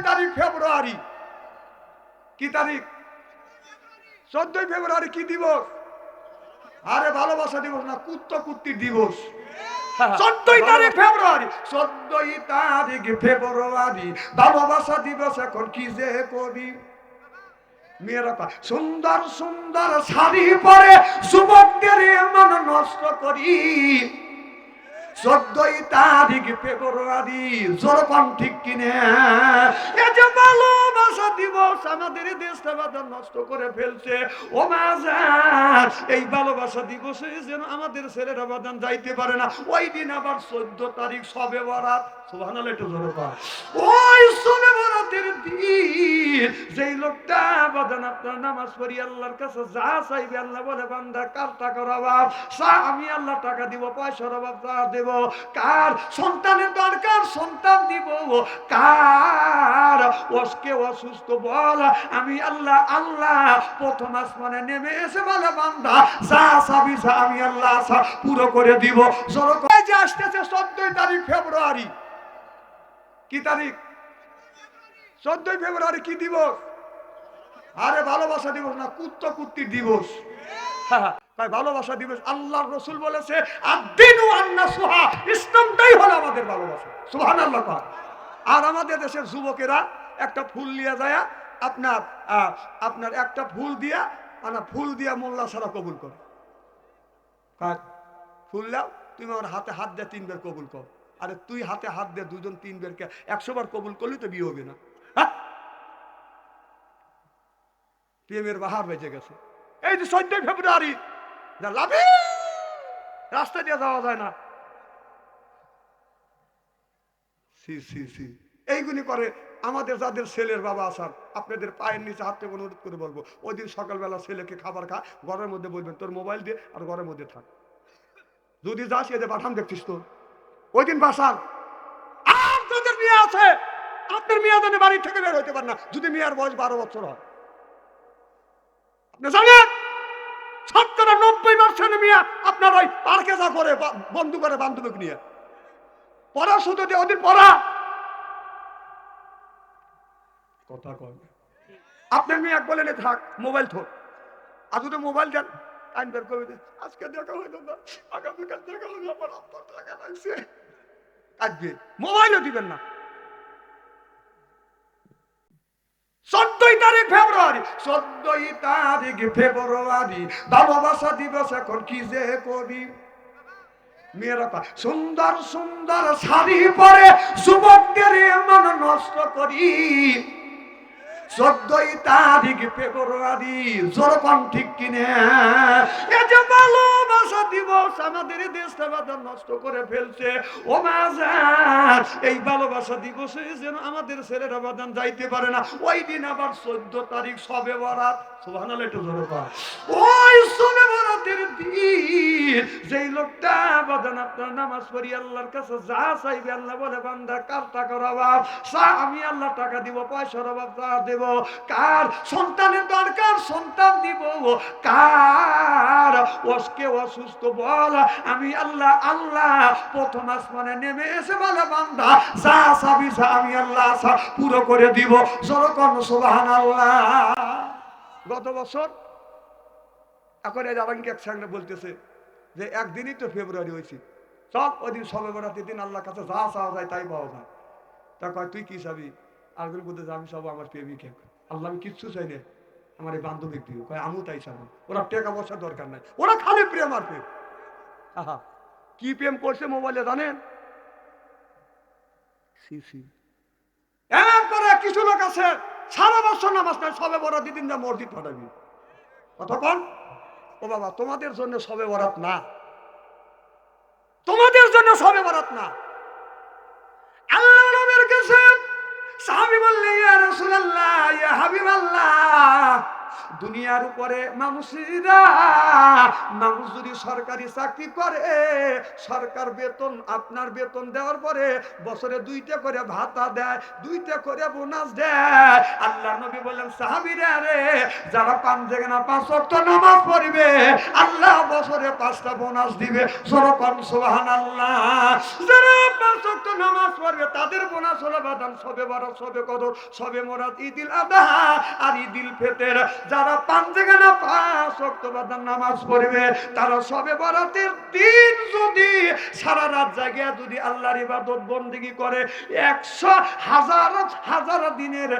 তারিখ ফেব্রুয়ারি। কি তারিখ? 14 ফেব্রুয়ারি কি দিবস? আরে ভালোবাসা দিবস না, কুত্তির দিবস। 14 তারিখ ফেব্রুয়ারি, 14 তারিখ ফেব্রুয়ারি ভালোবাসা দিবস। এখন কি যে করি মেয়েরা সুন্দর সুন্দর শাড়ি পরে যুবকদের মন নষ্ট করি। 14 তারিখ ফেব্রুয়ারি, জোরকম ঠিক কিনে এই যে ভালোবাসা দিবস আমাদের দেশটা বাজার নষ্ট করে ফেলছে। ও মাজার, এই ভালোবাসা দিবসে যেন আমাদের ছেলেরা বাজান যাইতে পারে না। ওই দিন আবার 14 তারিখ শবে বরাত। সুবহানাল্লাহ, একটু জোরে বল। ওই শবে বরাতের দিন যেই লোকটা বাজান আপনার নামাজ পড়ি আল্লাহর কাছে যা চাইবে, আল্লাহ বলে বান্দা কার টাকার অভাব চা, আমি আল্লাহ টাকা দিব, পয়সার অভাব চা দেব। কার সন্তানের দরকার সন্তান দিব, কার ওকে অসুস্থ বল, আমি আল্লাহ আল্লাহ প্রথম আসমানে নেমে এসে বলে বান্দা যা চাবি চা, আমি আল্লাহ পুরো করে দিব। যে আসতেছে 14 তারিখ ফেব্রুয়ারি। কি তারিখ? 14 ফেব্রুয়ারি কি দিবস? আরে ভালোবাসা দিবস না, কুত্তির দিবস। তাই ভালোবাসা দিবস আল্লাহর রাসূল বলেছে আদ-দীনু আন-নাসুহা, ইসলামটাই হলো আমাদের ভালোবাসা। সুবহানাল্লাহ। আর আমাদের দেশের যুবকেরা একটা ফুল নিয়ে যায়, আপনার একটা ফুল দিয়া মোল্লা ছাড়া কবুল কর। ফুল দাও, তুমি আমার হাতে হাত দিয়ে 3 বার কবুল কর। আরে তুই হাতে হাত দিয়ে 2 জন 3 বার 100 বার কবুল করলি তো বিয়ে হবে না। প্রেমের বাহার বেজে গেছে। এই যে 14 ফেব্রুয়ারি লাভে রাস্তা দিয়ে যাওয়া যায় না। এইগুলি করে আমাদের যাদের ছেলের বাবা আসার, আপনাদের পায়ের নিচে হাত থেকে অনুরোধ করে বলবো, ওই দিন সকালবেলা ছেলেকে খাবার খা, ঘরের মধ্যে বলবেন তোর মোবাইল দিয়ে আর ঘরের মধ্যে থাক। যদি যাস এদের পাঠান দেখছিস তো ওই দিন বাসার। আর যাদের মেয়ে আছে, আপনার মেয়ে জানে বাড়ি থেকে বের হইতে পারে না যদি মেয়ের বয়স 12 বছর হয়। আপনি জানেন 90% মেয়ে আপনার ওই পার্কে যা করে বন্ধু করে বান্ধবী নিয়ে পড়া, শুধু দিয়ে ওদের পড়া কথা কয়। আপনার মেয়ে বলেন থাক মোবাইল থোক, আর যদি মোবাইল দেন টাইম বের করে দেন, আজকে দেখা হইতো না, আগামীকাল দেখা হইলো, আমার আপনার টাকা লাগছে, আজকে মোবাইলও দিবেন না। 14 তারিখ ফেব্রুয়ারি, 14 তারিখ ফেব্রুয়ারি ভালোবাসা দিবস। এখন কি যে করি মেয়েরা সুন্দর সুন্দর শাড়ি পরে যুবকদের মন নষ্ট করি। 14 তারিখ ফেব্রুয়ারি, জোরকম ঠিক কিনে এই যে ভালোবাসা দিবস আমাদের দেশটা বাজার নষ্ট করে ফেলছে। ও মাজার, এই ভালোবাসা দিবসে যেন আমাদের ছেলেরা বাজান যাইতে পারে না। ওই দিন আবার 14 তারিখ শবে বরাত। সুবহানাল্লাহ, একটু জোরে বল। ওই শবে বরাতের দিন যেই লোকটা বাজান আপনার নামাজ পড়ি আল্লাহর কাছে যা চাইবে, আল্লাহ বলে বান্দা কার টাকার অভাব চা, আমি আল্লাহ টাকা দিব, পয়সার অভাব চা দেব। কার সন্তানের দরকার সন্তান দিব, কার ওকে অসুস্থ বল, আমি আল্লাহ আল্লাহ প্রথম আসমানে নেমে এসে বলে বান্দা যা চাবি চা, আমি আল্লাহ পুরো করে দিব। যেরকম সুবহানাল্লাহ। গত বছর এখন এই জাবানকে একসঙ্গে বলতেছে যে একদিনই তো ফেব্রুয়ারি হয়েছে, চল ওই দিন শবে বরাতের দিন আল্লাহর কাছে যা চাওয়া যায় তাই পাওয়া যায়। তা কয় তুই কি চাবি? আরেকজন বলতে আমি সব আমার প্রেমিক, আল্লাহ আমি কিচ্ছু চাই না, আমার এই বান্ধবী প্রিয়। কয় আমিও তাই চাবো। ওরা টাকা পয়সার দরকার নাই, ওরা খালি প্রেম আর প্রেম। কি প্রেম করছে মোবাইলে জানেন? এরপরে কিছু লোক আছে সারা বছর নামাজ নাই, শবে বরাতের দিন যা মসজিদ পাঠাবি। কতক্ষণ? ও বাবা, তোমাদের জন্য শবে বরাত না, তোমাদের জন্য শবে বরাত না। আল্লাহ নবীর কাছে সাহাবী বললেন ইয়া রাসূলুল্লাহ, ইয়া হাবিবাল্লাহ, দুনিয়ার উপরে মানুষেরা, মানুষ যদি সরকারি চাকরি করে, সরকার বেতন আপনার বেতন দেওয়ার পরে বছরে 2টা করে ভাতা দেয়, 2টা করে বোনাস দেয়। আল্লাহ নবী বলেন সাহাবীরা রে, যারা 5 ওয়াক্ত নামাজ পড়বে আল্লাহ বছরে 5টা বোনাস দিবে। সুবহানাল্লাহ। যারা 5 ওয়াক্ত নামাজ পড়বে তাদের বোনাস হলো বাদান সবে বরাত, সবে কদর, সবে মুরাদ, ঈদুল আযহা আর ঈদুল ফিতর। যারা 5 ওয়াক্ত বাদান নামাজ পড়বে তারা সবে বরাতের দিন যদি সারা রাত জাগে যদি আল্লাহর ইবাদত বন্দেগী করে, 100,000 দিনের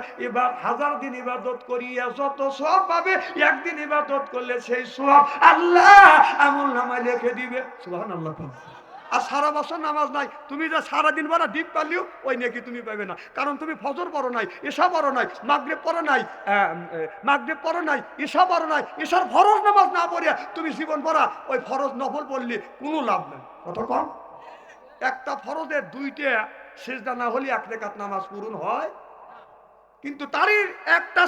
হাজার দিন ইবাদত করিয়া যত সওয়াব পাবে, একদিন ইবাদত করলে সেই সওয়াব আল্লাহ আমলনামায় লিখে দিবে। সুবহানাল্লাহ। আর সারা বছর নামাজ নাই, তুমি যা সারাদিন বড় ডিপ পারলেও ওই নাকি তুমি পাবে না, কারণ তুমি ফজর পড়ো নাই, এশা পড়ো নাই, মাগরিব পড়ো নাই, এশা পড়ো নাই, এশার ফরজ নামাজ না পড়িয়া তুমি জীবন পড়া ওই ফরজ নফল পড়লে কোনো লাভ নেই। কত কম? একটা ফরজের 2টা সেজদা না হলে 1 রাকাত নামাজ পূরণ হয়, কিন্তু তারই একটা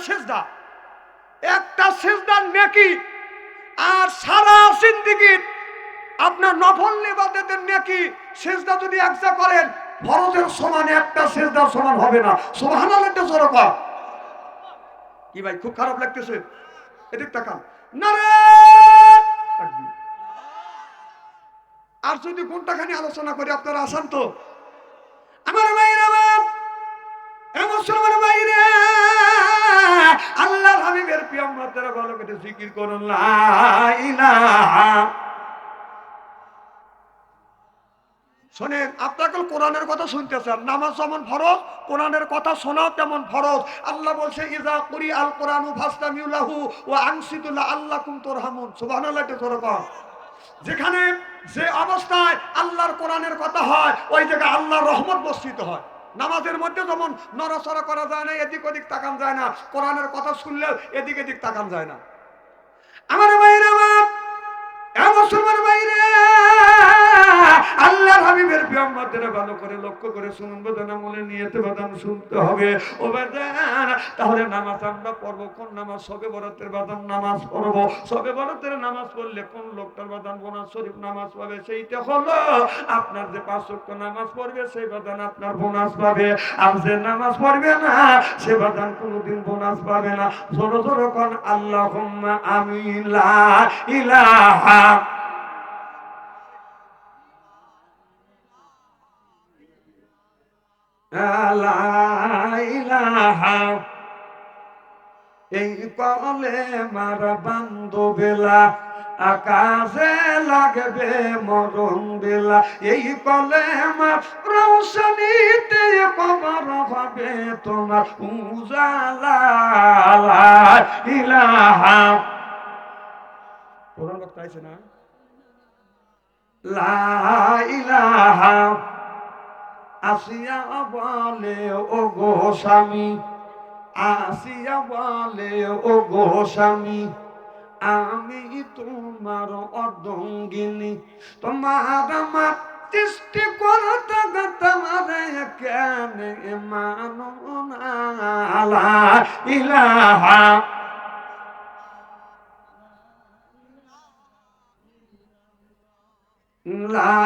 সেজদার নেকি আর সারা জিন্দেগীর আপনার নফল ইবাদতের নেকি সেজদা যদি একজা করেন, ফরজের সমান একটা সেজদার সমান হবে না। সুবহানাল্লাহ। কি ভাই খুব খারাপ লাগতেছে? এদিক তাকান। নারে তাকবীর। আর যদি ঘন্টাখানি আলোচনা করে আপনারা আসান তো আমার ভাইরা, মুসলমান ভাইরা, আল্লাহর হাবিবের প্রিয় উম্মতেরা ভালো করে জিকির করুন লা ইলাহা। শোনেন, আপনাকে কোরআনের কথা শুনতেছেন, নামাজ যেমন ফরজ, কোরআনের কথা শোনাও তেমন ফরজ। আল্লাহ বলছে ইযা কুরি আল কোরআনু ফাসতামিউ লাহু ওয়া আনসিতু লাআল্লাকুম তুরহামুন। সুবহানাল্লাহ। যেখানে যে অবস্থায় আল্লাহর কোরআনের কথা হয় ওই জায়গায় আল্লাহর রহমত বর্ষিত হয়। নামাজের মধ্যে যেমন নড়াচড়া করা যায় না, এদিক ওদিক তাকান যায় না, কোরআনের কথা শুনলেও এদিক এদিক তাকান যায় না। আমার ভাইরা, মুসলমান ভাইরা, আল্লাহর হাবিবের প্রিয় উম্মতেরা ভালো করে লক্ষ্য করে শুনুন, বাদান আমলে নিয়তে বাদান শুনতে হবে। ও বাদান, তাহলে নামাজ আমরা পড়বো কোন নামাজ? সবে বরাতের বাদান নামাজ পড়বো। সবে বরাতের নামাজ পড়লে কোন লোকটার বাদান বোনাস শরীফ নামাজ পাবে? সেইটা হলো আপনার যে 5 ওয়াক্ত নামাজ পড়বে সেই বাদান আপনার বোনাস পাবে। আর যে নামাজ পড়বে না সে বাদান কোনোদিন বোনাস পাবে না। জোরে জোরে কোন আল্লাহুম্মা আমিন। লা ইলাহা এই কলে মারা বান্ধবেলা আকাশে লাগবে মরণ বেলা, এই কলে মার রৌশনীতে কবর হবে তোমার উজালা। লা ইলাহা। কোরআন বক্তা আছে না? লা ইলাহা। আসিয়া বলে ও গো স্বামী, আসিয়া বলে ও গো স্বামী, আমি তোমার অর্ধঙ্গিনী, তোমার আমার সৃষ্টি করতে তোমারে কেন মানো না। লা ইলাহা। লা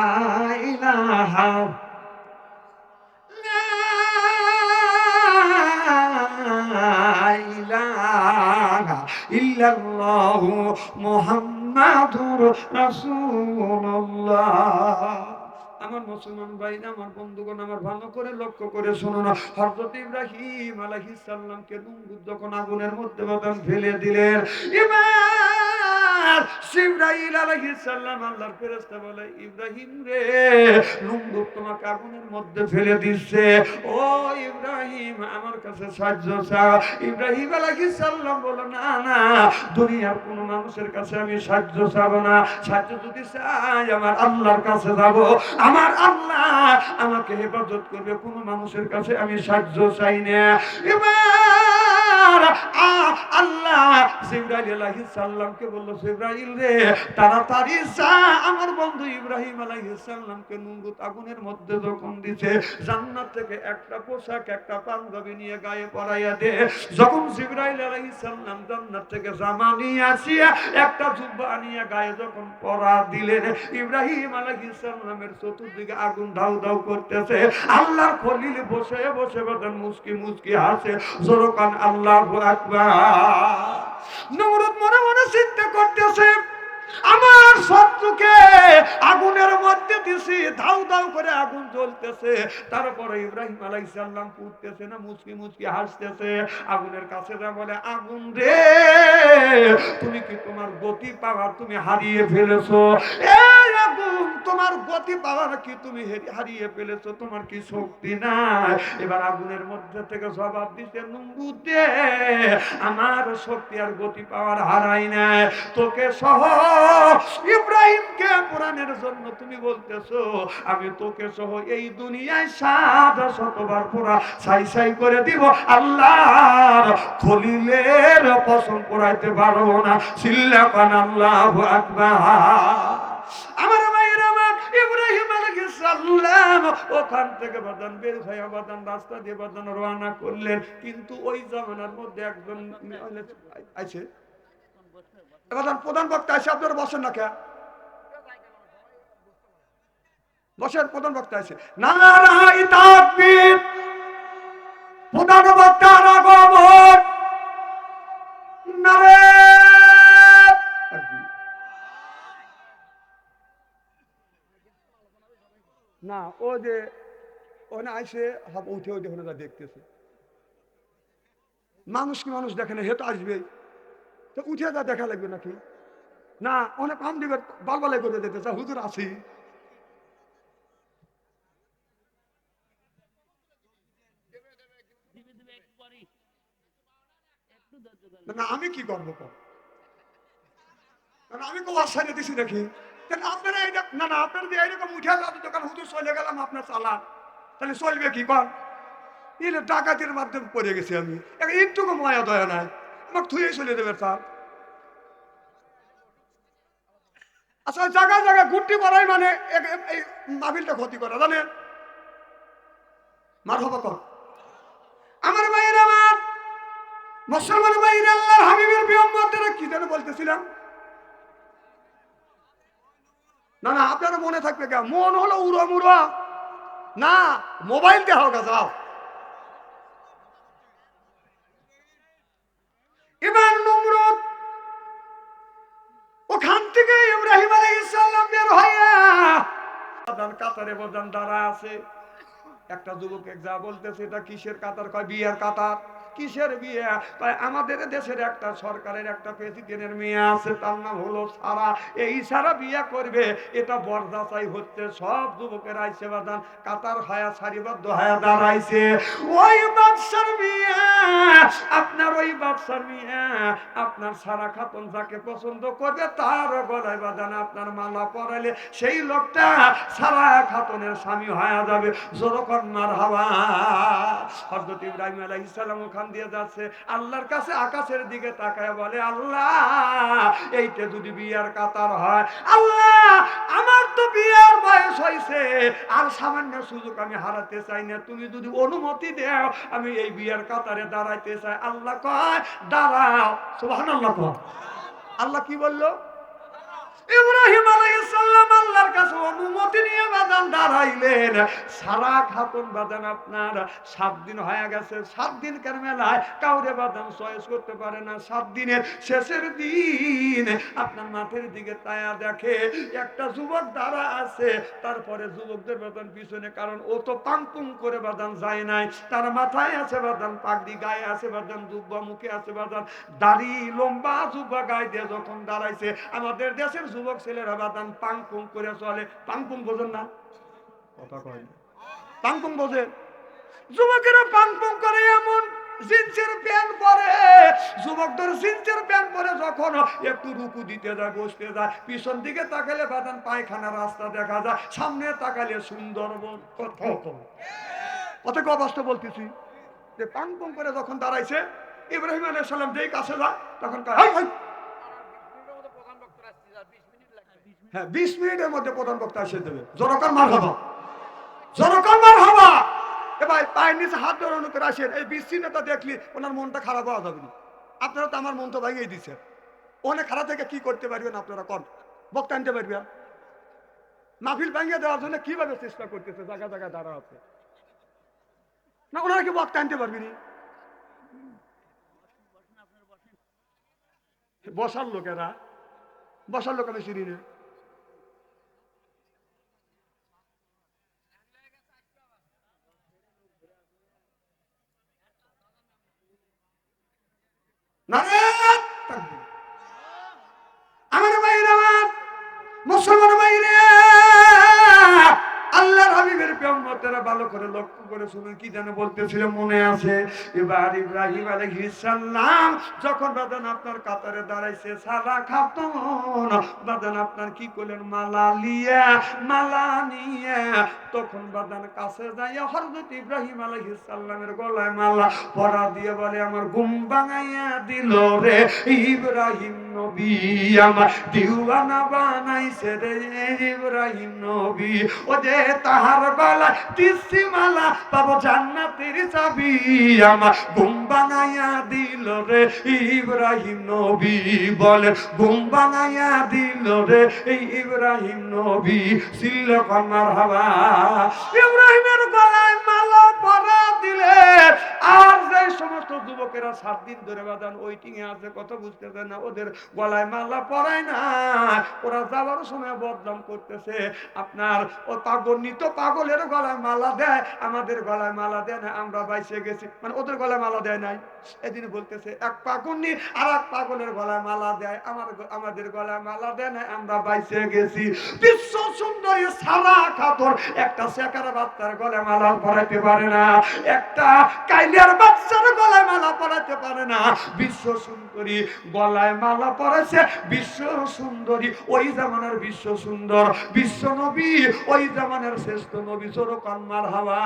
ইলাহা ইল্লাল্লাহু মুহাম্মাদুর রাসূলুল্লাহ। আমার মুসলমান ভাই, আমার বন্ধুগণ, আমার ভালো করে লক্ষ্য করে শুনুন। হযরত ইব্রাহিম আলাইহিস সালামকে নমরুদ যখন আগুনের মধ্যে বাদান ফেলে দিলেন, এবার জিবরাইল আলাইহিস সালাম আল্লাহর ফেরেশতা বলে, ইব্রাহিম রে, নমরুদ তোমাকে আগুনের মধ্যে ফেলে দিচ্ছে, ও ইব্রাহিম আমার কাছে সাহায্য চাও। ইব্রাহিম আলাইহিস সালাম বলে, না না, দুনিয়ার কোন মানুষের কাছে আমি সাহায্য চাবো না, সাহায্য যদি চাই আমার আল্লাহর কাছে যাব। আমার আল্লাহ আমাকে হেফাজত করবে, কোন মানুষের কাছে আমি সাহায্য চাই না। এবার আল্লাহ জিবরাইল আলাইহিস সালামকে বলল, জিবরাইল রে তাড়াতাড়ি যা, আমার বন্ধু ইব্রাহিম আলাইহিস সালামকে নমরুদ আগুনের মধ্যে যখন দিছে, জান্নাত থেকে একটা পোশাক একটা পাঞ্জাবি নিয়ে গায়ে পরাইয়া দে। যখন জিবরাইল আলাইহিস সালাম জান্নাত থেকে জামা নিয়ে আসিয়া একটা জুব্বা নিয়ে গায়ে যখন পরা দিলেন, ইব্রাহিম আলাইহিস সালামের চতুর্দিকে আগুন দাউ দাউ করতেছে। আল্লাহর খলিল বসে বসে বলেন মুস্কি মুস্কি হাসে, জোরকান আল্লাহু আকবার। নমরুদ মনে মনে চিন্তা করতেছে, আমার শত্রুকে আগুনের মধ্যে দিছি, ধাউ ধাউ করে আগুন জ্বলতেছে, তারপরে ইব্রাহিম আলাইহিস সালাম পুড়তেছে না, মুচকি মুচকি হাসতেছে। আগুনের কাছে যা বলে, আগুন রে তুমি কি তোমার গতি পাওয়ার তুমি হারিয়ে ফেলেছো? এই আগুন তোমার গতি পাওয়ার কি তুমি হারিয়ে ফেলেছো? তোমার কি শক্তি নাই? এবার আগুনের মধ্যে থেকে জবাব দিতে, নমরুদ দে আমার শক্তি আর গতি পাওয়ার হারাই নাই, তোকে সহ ইব্রাহিমকে পুরাণের জন্য তুমি বলতেছো, আমি তোকে সহ এই দুনিয়ায় ৭০০বার পুরা ছাই ছাই করে দিব, আল্লাহর খলিলের পছন্দ পুরাইতে পারবো না। চিল্লাকান আল্লাহু আকবার। আমার ভাইয়ের আমার ইব্রাহিম আলাইহিস সালাম ওখান থেকে বাদান বের হয়ে বাদান রাস্তা দিয়ে বাদান রওনা করলেন। কিন্তু ওই জামানার মধ্যে একজন আছে, এবার প্রধান বক্তা আছে, আপনারা বসেন না কে? বসেন, প্রধান বক্তা আছে। নারাই তাকবীর, প্রধান বক্তার আগমন, নারায়ে তাকবীর। না ও যে ওখানে আইসে হাব উঠে উঠে ওখানে দেখতেছে, মানুষ কি মানুষ দেখে না, হেঁটে আসবে তো উঠে যা দেখা লাগবে নাকি? না অনেক কম দিবে, বালবালাই করে দিতে চা, হুজুর আসি। না আমি কি করবো, আমি তো সারিয়ে দিছি নাকি? আপনারা না না আপনারা যে এইরকম উঠে যাবে দোকান, হুজুর চলে গেলাম আপনার চালান, তাহলে চলবে কি কর? এলে ডাকাতির মাধ্যমে পড়ে গেছি আমি, একটুকু মায়া দয়া নাই, আমাকে থুয়ে চলে দেবে স্যার। আচ্ছা জায়গায় জায়গায় গুটি করাই মানে এই মাহফিলটা ক্ষতি করা, জানেন? মার হবা কর আমার ভাইয়ের, আমার মুসলমান ভাইয়ের, আল্লাহর হাবিবের বিয়ম্বরদের কি যেন বলতেছিলাম। না না আপনারা মনে থাকবে কে? মন হলো উড়ো মুড়ো, না মোবাইল দেওয়া গা যাও। এবার নমরুদ ওখান থেকে ইব্রাহিম আলাইহিস সালাম বের হইয়া কাতারে বদান দাঁড়া আছে। একটা যুবক এক যা বলতেছে, এটা কিসের কাতার? কয় বিয়ের কাতার। কিসের বিয়ে? আমাদের দেশের একটা সরকারের একটা প্রেসিডেন্টের মেয়ে আছে, তার নাম হলো সারা, এই সারা বিয়ে করবে, এটা বরদাসাই হচ্ছে। সব যুবকের আইসে বাদান কাতার হায়া সারিবদ্ধ হায়া দাঁড়াইছে। ওই বাদশার বিয়ে, আপনার ওই বাদশার বিয়ে, আপনার সারা খাতুন যাকে পছন্দ করবে তার গলায় বাদান আপনার মালা পরাইলে সেই লোকটা সারা খাতুনের স্বামী হয়ে যাবে। যখন মারহাবা। হযরত ইব্রাহিম আলাইহিস সালাম ওখান দিয়ে যাচ্ছে, আল্লাহর কাছে আকাশের দিকে তাকায় বলে, আল্লাহ এইটা যদি বিয়ার কাতার হয়, আল্লাহ আমার তো বিয়ার বয়স হয়েছে, আর সামান্য সুযোগ আমি হারাতে চাই না, তুমি যদি অনুমতি দাও আমি এই বিয়ার কাতারে দাঁড়াইতে চাই। আল্লাহ কয় দাঁড়াও। সুবহানাল্লাহ কয়। আল্লাহ কি বললো? ইব্রাহিম আলাইহিস সালাম আল্লাহর কাছে অনুমতি নিয়ে বাদান দাঁড়াইলেন। সারা খাতুন বাদান আপনার 7 দিন হয়ে গেছে, 7 দিনকার মেলায় কাউরে বাদান চয়েস করতে পারে না। 7 দিনের শেষের দিন আপনার মাঠের দিকে তায়া দেখে একটা যুবক দাঁড়া আছে, তারপরে যুবকদের বাদান পিছনে, কারণ ও তো পাংপুং করে বাদান যায় নাই, তার মাথায় আছে বাদান পাগড়ি, গায়ে আছে বাদান জুব্বা, মুখে আছে বাদান দাড়ি, লম্বা জুব্বা গায়ে দিয়ে যখন দাঁড়াইছে। আমাদের দেশের যুবক ছেলেরা বাদান পাংপুং করে চলে। পাংপুং বোঝেন না? কথা কয় না। পাংপুং বোঝেন? যুবকেরা পাংপুং করে এমন জিন্সের প্যান্ট পরে, যুবকদের জিন্সের প্যান্ট পরে যখন একটু রুকু দিতে যায়, বসতে যায়, পিছন দিকে তাকালে বাদান পায়খানা রাস্তা দেখা যায়, সামনে তাকালে সুন্দরবন। কত অবস্থা বলতেছি যে পাংপুং করে যখন দাঁড়াইছে, ইব্রাহিম আলাইহিস সালাম যেই কাছে যায় তখন কয়, হাই হাই। হ্যাঁ, 20 মিনিটের মধ্যে প্রধান বক্তা এসে দেবে। জোরকার মারহাবা, জোরকার মারহাবা। এ ভাই পায়ের নিচে হাত ধরানো করে আসেন, এই বিচ্ছিন্নতা দেখলি ওনার মনটা খারাপ হওয়া যাবে না। আপনারা তো আমার মন তো ভাঙিয়ে দিচ্ছেন। অনেক খারাপ থেকে কি করতে পারবেন আপনারা? কন বক্তা আনতে পারবেন? মাহফিল ভাঙিয়ে দেওয়ার জন্য কিভাবে চেষ্টা করতেছে, জায়গা জায়গায় দাঁড়া আছে না, ওনারা কি বক্তা আনতে পারবেনি? বসার লোকেরা, বসার লোক আমি চিনি না। নারে তাকবীর। আমার ভাইরা, আমার মুসলমান ভাইরা, আল্লাহর হাবিবের প্রেমতেরা ভালো করে লক্ষ্য করে শুনুন, কি যেন বলতেছিল মনে আছে? এবার ইব্রাহিম আলাইহিস সালাম যখন বাদান আপনার কাতারে দাঁড়াইছে, সারা খাতুন বাদান আপনার কি করলেন, মালা লিয়া, মালা নিয়ে তখন বাদান কাছে যাইয়া হযরত ইব্রাহিম আলাইহিস সালামের গলায় মালা পরা দিয়ে বলে, আমার ঘুম ভাঙাইয়া দিল রে ইব্রাহিম নবী, আমার দিওয়ানা বানাইছে রে ইব্রাহিম নবী। ও যে তাহার গলায় দিছি মালা, পাবো জান্নাতের চাবি, আমার ঘুম ভাঙাইয়া দিল রে ইব্রাহিম নবী। বলে ঘুম ভাঙাইয়া দিল রে ইব্রাহিম নবী। ছিল কন্যার হাওয়া ইব্রাহিমের গলায় মালা পরা দিলে। আর যে সমস্ত যুবকেরা 7 দিন ধরে বাদান ওয়েটিং এ আছে, কথা বুঝতেছে না, ওদের গলায় মালা পরায় না, ওরা যাওয়ার সময় বদনাম করতেছে। আপনার ও পাগল পাগলের গলায় মালা দেয়, আমাদের গলায় মালা দেয় না, আমরা বাইসে গেছি। মানে ওদের গলায় মালা দেয় নাই। এদিন বলতেছে এক পাগলনি আর এক পাগলের গলায় মালা দেয়, আমাদের গলায় মালা দেয় না, আমরা বাইসে গেছি। বিশ্ব সুন্দরী সারা খাতুন একটা শেখার বাচ্চার গলায় মালা পরাইতে পারে না, একটা কাইলিয়ার বাচ্চার গলায় মালা পরাইতে পারে না। বিশ্ব সুন্দরী গলায় মালা পরাইছে, বিশ্ব সুন্দরী ওই জামানার বিশ্ব সুন্দর, বিশ্ব নবী ওই জামানার শ্রেষ্ঠ নবী। জোরকান মারহাবা।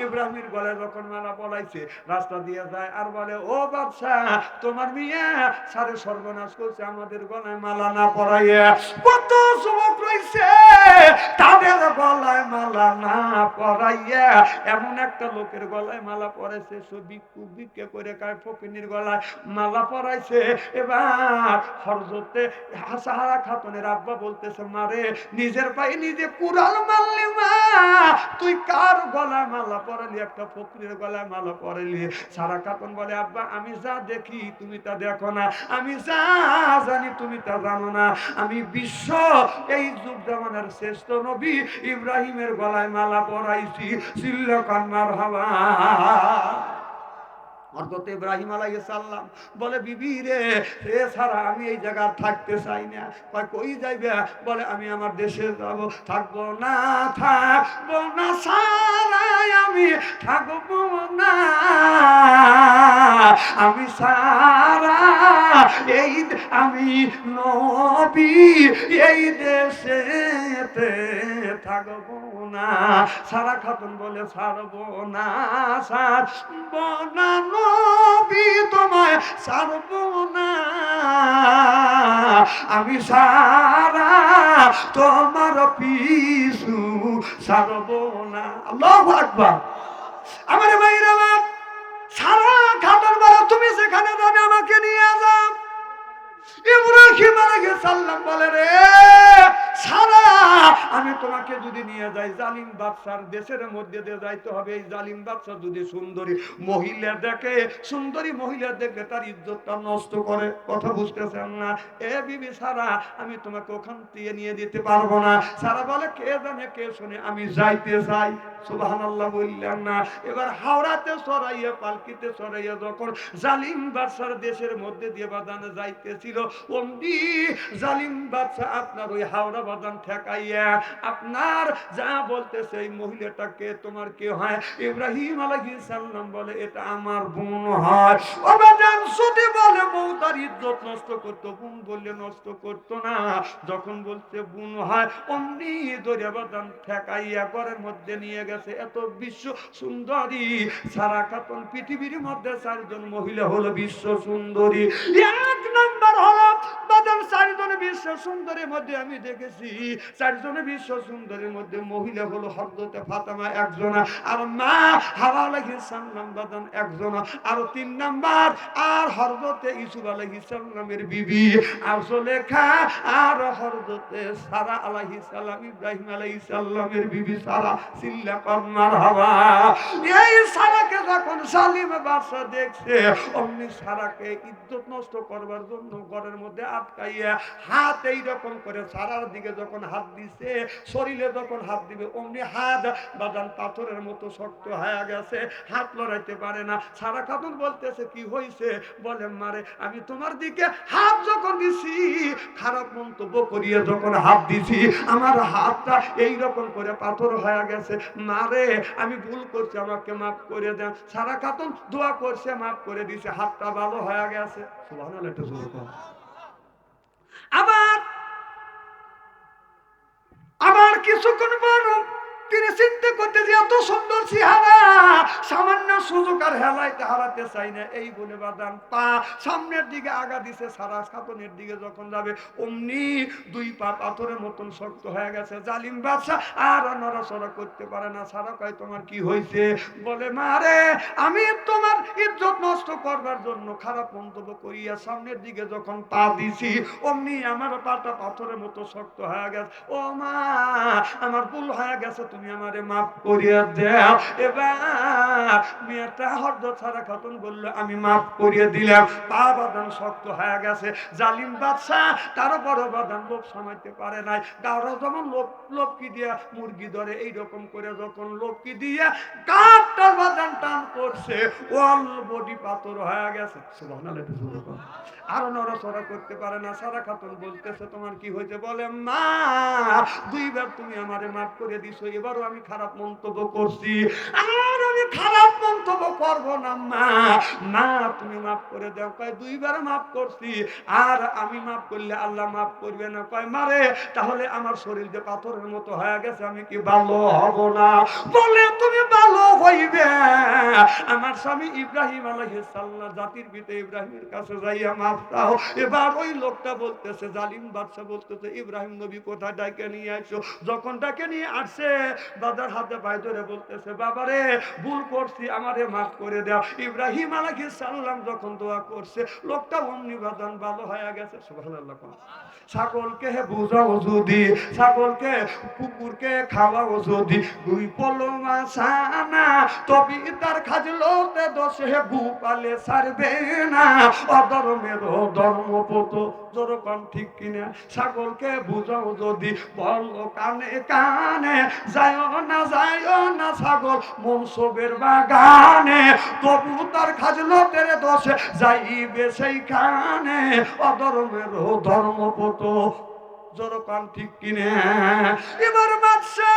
ইব্রাহিমের গলায় যখন মালা পরাইছে, রাস্তা দিয়ে যায় আর বলে, ও বাদশা, তোমার মিয়া সারে সর্বনাশ করছে, আমাদের গলায় মালা না পরাইয়া। কত যুবক রয়েছে তাদের গলায় মালা না পরাইয়া এমন একটা লোকের গলায় মালা পরাইছে, সে ভিক্ষা করে খায়, ফকিনীর গলায় মালা পরাইছে। এবার হযরতে সাহারা খাতুনের আব্বা বলতেছে, মারে নিজের পায়ে নিজে কুড়াল মারলি মা, তুই কার গলায় মালা পরালি, একটা ফকিরের গলায় মালা পরালি। সারা খাতুন বলে, আব্বা আমি যা দেখি তুমি তা দেখো না, আমি যা জানি তুমি তা জানো না, আমি বিশ্ব এই যুগ জামানার শ্রেষ্ঠ নবী ইব্রাহিমের গলায় মালা পরাইছি। চিল্লা কান মারহাবা। হযরত ইব্রাহিম আলাইহিস সালাম বলে, বিবি রে ছাড়া আমি এই জায়গা থাকতে চাই না। কই যাইবে? বলে আমি আমার দেশে যাব। থাকবো না, থাকবো না সারাই আমি থাকবো না, আমি সারা এই আমি নবী এই দেশেতে থাকবো না। সারা খাতুন বলে, ছাড়বো না, ছাড়বো না নবী তোমায় ছাড়বো না, আমি সারা তোমার পিছু ছাড়বো না। আল্লাহু আকবার। আমার ভাইরা, সারা খাতুন বলে, তুমি সেখানে যাবে আমাকে নিয়ে যাও। ইব্রাহিম আলাইহিস সালাম বলে, রে সারা আমি তোমাকে যদি নিয়ে যাই জালিম বাদশার দেশের মধ্যে দিয়ে যাইতে হবে। এই জালিম বাদশা যদি সুন্দরী মহিলা দেখে, সুন্দরী মহিলা দেখে তার ইজ্জতটা নষ্ট করে, কথা বুঝতেছেন না? এ বিবি সারা আমি তোমাকে ওখান থেকে নিয়ে যেতে পারবো না। সারা বলে, কে জানে কে শুনে আমি যাইতে চাই। সুবহানাল্লাহ বললেন না? এবার হাওড়াতে সরাইয়া পালকিতে সরাইয়া যখন জালিম বাদশার দেশের মধ্যে দিয়ে বাদানে যাইতেছিল, অমনি জালিম বাদশা আপনার ওই হাওড়া বাদান ঠেকাইয়া আপনার আপনার যা বলতেছে এই মহিলাটাকে তোমার কে হয়? ইব্রাহিম আলাইহিস সালাম বলে এটা আমার বোন হয়। অবাজান যদি বলে বউ তার ইজ্জত নষ্ট করতো, বোন বললে নষ্ট করতো না। যখন বলছে বোন হয় অমনি ধরে বাদান ঠেকাইয়া ঘরের মধ্যে নিয়ে গেছে। এত বিশ্ব সুন্দরী সারা খাতুন, পৃথিবীর মধ্যে 4 জন মহিলা হলো বিশ্ব সুন্দরী। এক নাম্বার হলো বাদান 4 জন বিশ্ব সুন্দরীর মধ্যে আমি দেখেছি 4 জন বিশ্ব সুন্দরীর মধ্যে মহিলা হলো হযরতে ফাতেমা একজন, আর মা হাওয়া আলাইহিস সালাম বাদান একজন, আর 3 নাম্বার আর হযরতে ইউসুফ আলাইহিস সালামের বিবি আর জুলেখা, আর হযরতে সারা আলাইহিস সালাম ইব্রাহিম আলাইহিস সালামের বিবি সারা। সিল্লা কন্নার হাওয়া। এই সারাকে যখন সালিম বাদশা দেখছে অমনি সারাকে ইজ্জত নষ্ট করবার জন্য ঘরের মধ্যে আটকাইয়া হাত এইরকম করে সারার দিকে যখন হাত দিছে, শরীরে যখন হাত দিবে অমনি হাত বাদান পাথরের মতো শক্ত হয়ে গেছে, হাত লড়াইতে পারে না। সারা খাতুন বলতেছে কি হয়েছে? বলে মারে আমি তোমার দিকে হাত যখন দিছি, খারাপ মন্তব্য করিয়ে যখন হাত দিছি আমার হাতটা এইরকম করে পাথর হয়ে গেছে, মারে আমি ভুল করছি আমাকে মাফ করে দেন। সারা খাতুন দোয়া করছে, মাফ করে দিছে, হাতটা ভালো হয়ে গেছে। সুবহানাল্লাহ, একটু জোরে বল। আবার আবার কিছুক্ষণ পর তিনি চিন্তা করতে যে এত সুন্দর চেহারা, সামান্য সুযোগ আর হেলাইতে হারাতে চাই না। এই বলে বাদান পা সামনের দিকে আগা দিছে, সারা খাতুনের দিকে যখন যাবে অমনি 2 পা পাথরের মতন শক্ত হয়ে গেছে। জালিম বাদশা আর নড়াচড়া করতে পারে না। সারা কয় তোমার কি হয়েছে? বলে মারে আমি তোমার ইজ্জত নষ্ট করবার জন্য খারাপ মন্তব্য করিয়া সামনের দিকে যখন পা দিছি অমনি আমার পাটা পাথরের মতো শক্ত হয়ে গেছে। ও মা আমার ভুল হয়ে গেছে, তুমি আমারে মাফ করিয়া দাও। এবার মেয়েটা হযরত সারা খাতুন বলল আমি মাফ করিয়ে দিলাম। পা বাদান শক্ত হয়ে গেছে। জালিম বাদশা তার বড় বাদান লোভ সামাইতে পারে নাই। তারও যেমন লোভকি দিয়া মুরগি ধরে এইরকম করে যখন লোভকি দিয়া কাঠটা বাদান টান করছে অল বডি পাথর হয়ে গেছে। সুবহানাল্লাহ। আর নড়াচড়া করতে পারে না। সারা খাতুন বলতেছে তোমার কি হয়েছে? বলে মা 2 বার তুমি আমারে মাফ করে দিছো, এবারও আমি খারাপ মন্তব্য করছি, আর আমি খারাপ মন্তব্য করব না মা। মা তুমি মাফ করে দাও। কয় 2 বার মাফ করছি, আর আমি মাফ করলে আল্লাহ মাফ করবে না। কয় মারে তাহলে আমার শরীর যে পাথরের মতো হয়ে গেছে আমি কি ভালো হব না? বলে তুমি ভালো হইবে। আমার স্বামী ইব্রাহিম আলাইহিস সালাম জাতির পিতা ইব্রাহিমের কাছে যাইয়া মাফ চাও। এবার ওই লোকটা বলতেছে, জালিম বাদশা বলতেছে ইব্রাহিম নবী কোথায় ডাকে নিয়ে আসো। যখন ডাকে নিয়ে আসছে দাদার হাতে পায়ে ধরে বলতেছে বাবারে ভুল করছি আমারে মাফ করে দাও। ইব্রাহিম আলাইহিস সালাম যখন দোয়া করছে লোকটা অমনি বাদান ভালো হয়ে গেছে। সুবহানাল্লাহ। ছাগলকে বুঝাও যদি, ছাগলকে কুকুরকে খাওয়াও যদি, 2 পলমা সানা তবে তার খাজলোতে দোষে গুপালে ছাড়বে না। অধর্মের ধর্মপত যেরকম ঠিক কিনা। ছাগলকে বুঝাও যদি বলো কানে কানে, যাইও না ছাগল মনসবের বাগানে, তবু তার খাজলতের দোষে যাইবে সেইখানে। অধর্মের ধর্মপত যেরকম ঠিক কিনে। এবার বাদশা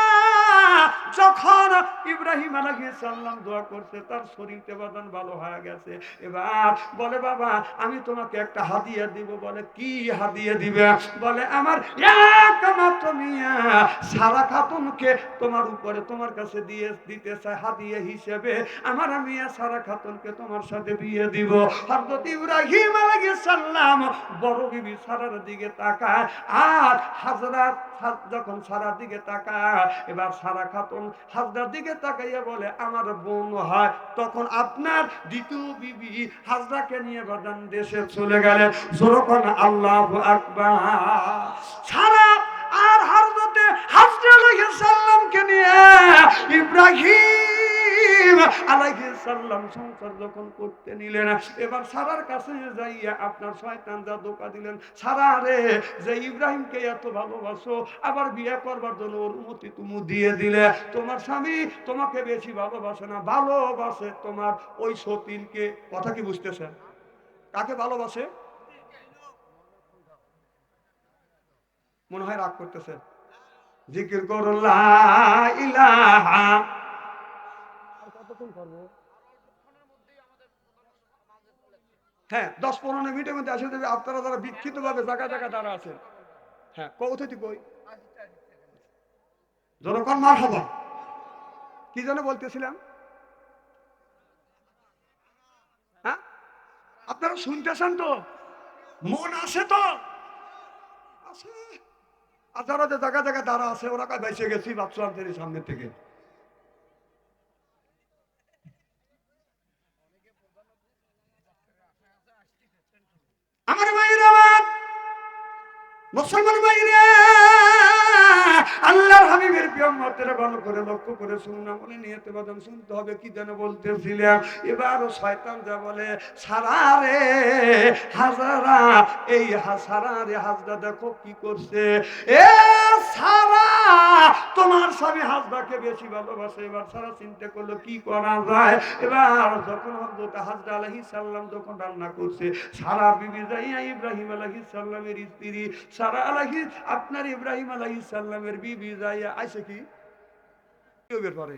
যখন ইব্রাহিম আলাইহিস সালাম দোয়া করছে তার শরীরতে বাদান ভালো হয়ে গেছে। এবার বলে বাবা আমি তোমাকে একটা হাদিয়া দিব। বলে কি হাদিয়া দিবে? বলে আমার একমাত্র মিয়া সারা খাতুনকে তোমার উপরে তোমার কাছে দিতে চাই হাদিয়া হিসেবে। আমার মিয়া সারা খাতুনকে তোমার সাথে বিয়ে দিব। হযরত ইব্রাহিম আলাইহিস সালাম বড় বিবি সারার দিকে তাকায়, আর হাজরাত যখন সারার দিকে তাকায় এবার সারা খাতুন হাজরার দিকে তাকাইয়া বলে আমার বোন হয়। তখন আপনার দ্বিতীয় বিবি হাজরাকে নিয়ে বাদান দেশে চলে গেলেন। যখন আল্লাহু আকবার। সারা আর হযরতে হাজরা আলাইহিস সালামকে নিয়ে ইব্রাহিম আলাইহিস সালাম সংসার যখন করতে নিলেন, এবার সারার কাছে যাইয়া আপনার শয়তান যা ধোঁকা দিলেন, সারা রে যে ইব্রাহিমকে এত ভালোবাসো আবার বিয়ে করবার জন্য অনুমতি তুমি দিয়ে দিলে, তোমার স্বামী তোমাকে বেশি ভালোবাসে না, ভালোবাসে তোমার ওই সতীনকে। কথা কি বুঝতেছেন? কাকে ভালোবাসে? মনে হয় রাগ করতেছে। জিকির করুন লা ইলাহা। কতক্ষণ করবো? হ্যাঁ, 10-15 মিনিটের মধ্যে আসে দেবে। আপনারা যারা বিক্ষিপ্ত ভাবে জায়গা জায়গা দাঁড়া আছেন, হ্যাঁ কৌথিতি কই জনগণ মার হবা। কি যেন বলতেছিলাম? হ্যাঁ, আপনারা শুনতেছেন তো? মন আছে তো? আছে। আর যারা যে জায়গা জায়গা দাঁড়া আছে ওরা কয় বেঁচে গেছি ভাবছো আমাদের সামনে থেকে। আমার ভাইয়ের আমার মুসলমান ভাইরে, আল্লাহর হাবিবের প্রিয় উম্মতেরা ভালো করে লক্ষ্য করে শুনুন, আমলে নিয়তে বাদাম শুনতে হবে। কি যেন বলতেছিলাম? এবার শয়তান যা বলে, সারা রে হাজারা, এই সারা রে হাজরা দেখো কি করছে। এ সারা, তোমার স্বামী হাজরাকে বেশি ভালোবাসে। এবার সারা চিন্তা করলো কি করা যায়। এবার যখন হযরত হাজরা আলাইহিস সালাম যখন রান্না করছে, সারা বিবি যাইয়া ইব্রাহিম আলাইহিস সালামের স্ত্রী সারা আলাইহিস, আপনার ইব্রাহিম আলাইহিস সালামের বিবি যাইয়া আইছে কি বের করে।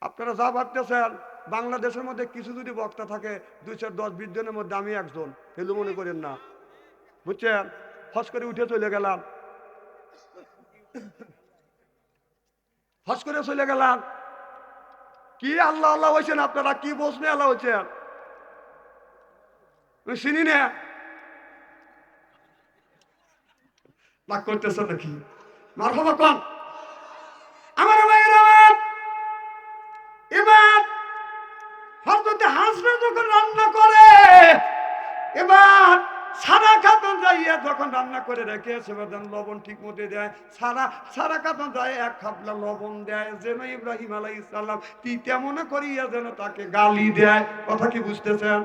আপনারা যা ভাবতেছেন, বাংলাদেশের মধ্যে কিছু যদি বক্তা থাকে 210-20 জনের মধ্যে আমি একজন, হেলু মনে করেন না, বুঝছেন? হস করে উঠে চলে গেলাম, হস করে চলে গেলাম। কি আল্লাহ আল্লাহ হয়েছেন আপনারা? কি বসনে আল্লাহ হয়েছেন? চিনি না, রাগ করতেছ নাকি? মারহাবা কোন আমার ভাইয়ের আমার। এবার হযরত হাজরা যখন রান্না করে, এবার সারা খাতুন যাইয়া যখন রান্না করে রেখে সেবাদান লবণ ঠিক মতো দেয়, সারা সারা খাতুন যায় এক খাবলা লবণ দেয়, যেন ইব্রাহিম আলাইহিস সালাম তিতা মনে করিয়া যেন তাকে গালি দেয়। কথা কি বুঝতেছেন?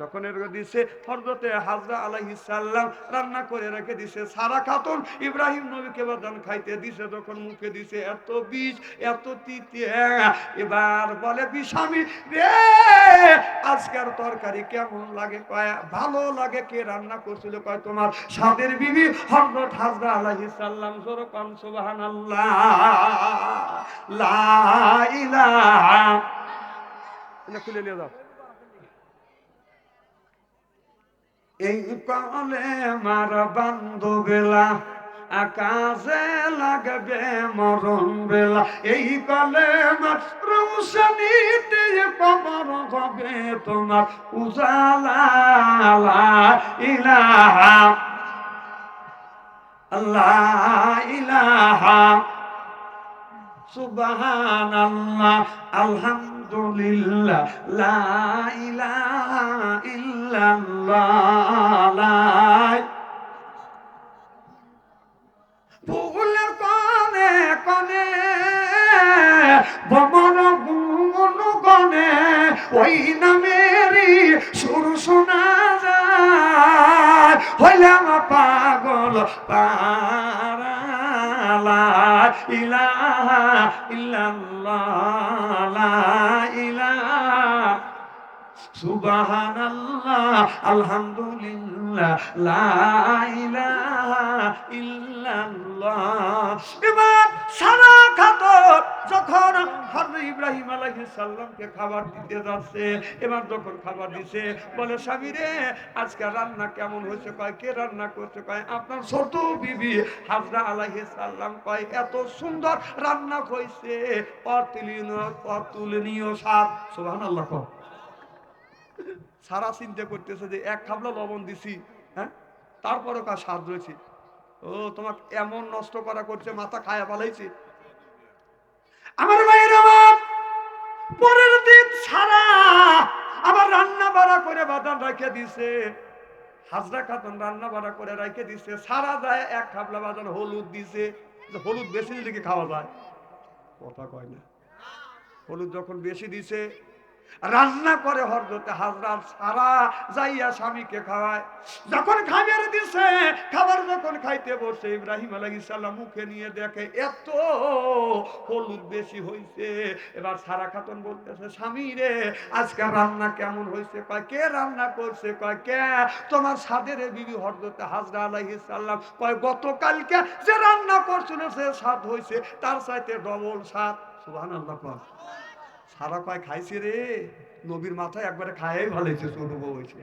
যখন এর দিছে হযরতে হাজরা আলাইহিস সালাম রান্না করে রেখে দিছে, সারা খাতুন ইব্রাহিম নবীকে বাদান খাইতে দিছে, যখন মুখে দিছে এত বিষ এত তিতে, এবার বলে বিস্বামী রে আজকের তরকারি কেমন লাগে? কয় ভালো লাগে। কে রান্না করছিল? কয় তোমার সাদের বিবি হযরত হাজরা আলাইহিস সালাম। জোরে কোন সুবহানাল্লাহ, লা ইলাহা। এটা খুলে নিয়ে যাও। এই কলে মার বান্ধবেলা আকাশে লাগবে মরণ বেলা, এই কলে মার রৌশনীতে কবর হবে তোমার উজালা। লা ইলাহা আল্লাহ ইলাহা সুবহানাল্লাহ আলহামদুলিল্লাহ লা ইলাহা ইল্লাল্লাহ। ফুলের কনে কনে ভ্রমণ গুণ গনে, ওই নামেরই সুর শোনা যায়। হইলাম পাগল পারা, লা ইলাহা ইল্লাল্লাহ, লা ইলাহা সুবহানাল্লাহ আলহামদুলিল্লাহ লা ইলাহা ইল্লাল্লাহ। এবার সারা খাতুন যখন হযরত ইব্রাহিম আলাইহিস সালামকে খাবার দিতে যাচ্ছে, এবার যখন খাবার দিছে বলে স্বামী রে আজকে রান্না কেমন হয়েছে? কয় কে রান্না করছে? কয় আপনার ছোট বিবি হাজরা আলাইহিস সালাম। কয় এত সুন্দর রান্না হয়েছে, অতুলনীয় স্বাদ। সুবহানাল্লাহ। সারা চিন্তা করতেছে যে এক খাবলা লবণ দিছি, হ্যাঁ তারপরও কার স্বাদ রয়েছে। ও তোমাকে এমন নষ্ট করা করছে, মাথা খায়া পালাইছে। আমার ভাইয়ের আমার পরের দিন সারা আবার রান্না বাড়া করে বাদাম রেখে দিছে। হাজরা খাতুন রান্না বাড়া করে রেখে দিছে, সারা যায় এক খাবলা বাদাম হলুদ দিছে। হলুদ বেশি দিলে কি খাওয়া যায়? কথা কয় না। হলুদ যখন বেশি দিছে, রান্না করে হযরতে হাজরা সারা যাইয়া স্বামীকে খাওয়ায়। যখন খাবার দিছে, খাবার যখন খাইতে বসে ইব্রাহিম আলাইহিস সালাম মুখে নিয়ে দেখে এত হলুদ বেশি হইছে। এবার সারা খাতুন বলতেছে, স্বামী রে আজকে রান্না কেমন হইছে? কয় কে রান্না করছে? কয় কে? তোমার সাদের বিবি হযরতে হাজরা আলাইহিস সালাম। কয় গতকালকে যে রান্না করছিল সে স্বাদ হইছে তার চাইতে ডবল স্বাদ। সুবহানাল্লাহ। কয় সারা কয় খাইছে রে, নবীর মাথায় একবারে খাইয়াই ভালো হয়েছে, ছোট বউ হয়েছে।